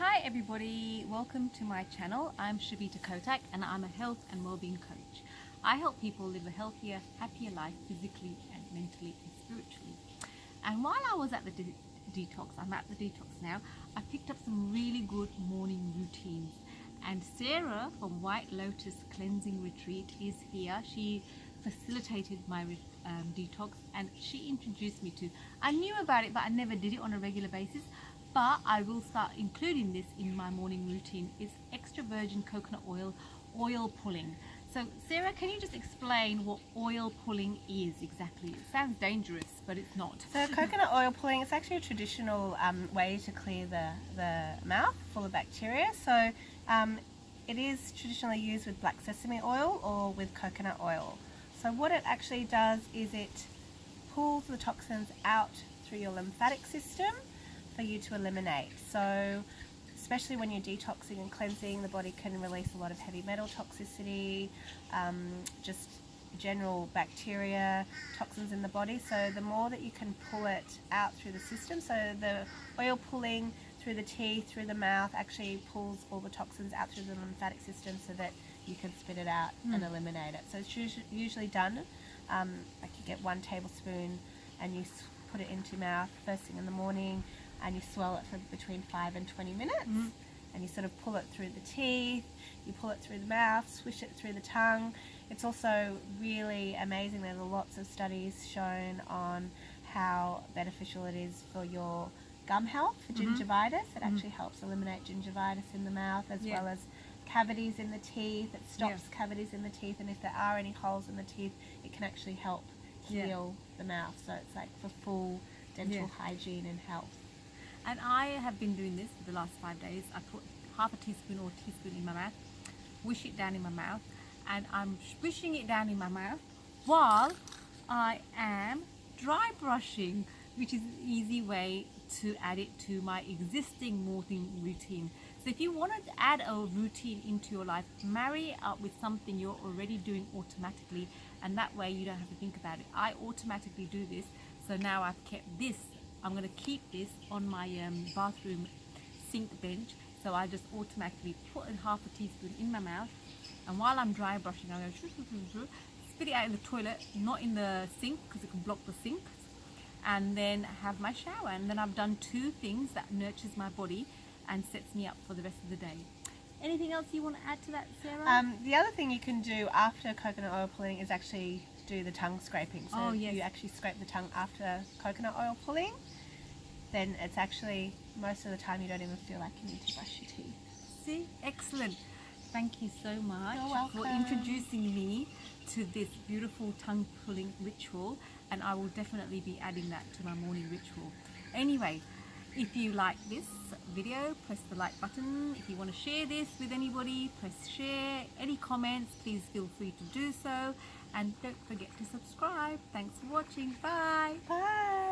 Hi everybody, welcome to my channel. I'm Shabita Kotak and I'm a health and wellbeing coach. I help people live a healthier, happier life physically and mentally and spiritually. And while I was at the detox, I'm at the detox now, I picked up some really good morning routines. And Sarah from White Lotus Cleansing Retreat is here. She facilitated my detox and she introduced me to, I knew about it but I never did it on a regular basis, but I will start including this in my morning routine. It's extra virgin coconut oil pulling. So Sarah, can you just explain what oil pulling is exactly? It sounds dangerous, but it's not. So coconut oil pulling is actually a traditional way to clear the mouth full of bacteria. So it is traditionally used with black sesame oil or with coconut oil. So what it actually does is it pulls the toxins out through your lymphatic system for you to eliminate. So especially when you're detoxing and cleansing, the body can release a lot of heavy metal toxicity, just general bacteria, toxins in the body. So the more that you can pull it out through the system, so the oil pulling through the teeth, through the mouth, actually pulls all the toxins out through the lymphatic system so that you can spit it out and eliminate it. So it's usually done, like you get 1 tablespoon and you put it into your mouth first thing in the morning, and you swirl it for between 5 and 20 minutes, and you sort of pull it through the teeth, you pull it through the mouth, swish it through the tongue. It's also really amazing. There's lots of studies shown on how beneficial it is for your gum health, for gingivitis. It actually helps eliminate gingivitis in the mouth, as well as cavities in the teeth. It stops cavities in the teeth, and if there are any holes in the teeth, it can actually help heal the mouth. So it's like for full dental hygiene and health. And I have been doing this for the last 5 days. I put half a teaspoon or a teaspoon in my mouth, wish it down in my mouth, and I'm swishing it down in my mouth while I am dry brushing, which is an easy way to add it to my existing morning routine. So if you wanted to add a routine into your life, marry it up with something you're already doing automatically, and that way you don't have to think about it. I automatically do this, so now I've kept this. I'm going to keep this on my bathroom sink bench, so I just automatically put half a teaspoon in my mouth, and while I'm dry brushing, I'm going to spit it out in the toilet, not in the sink because it can block the sink, and then have my shower. And then I've done 2 things that nurtures my body and sets me up for the rest of the day. Anything else you want to add to that, Sarah? The other thing you can do after coconut oil pulling is actually do the tongue scraping. So you actually scrape the tongue after coconut oil pulling, then it's actually, most of the time you don't even feel like you need to brush your teeth. See? Excellent. Thank you so much for introducing me to this beautiful tongue pulling ritual, and I will definitely be adding that to my morning ritual. Anyway, if you like this video, press the like button. If you want to share this with anybody, press share. Any comments, please feel free to do so, and don't forget to subscribe. Thanks for watching. Bye. Bye.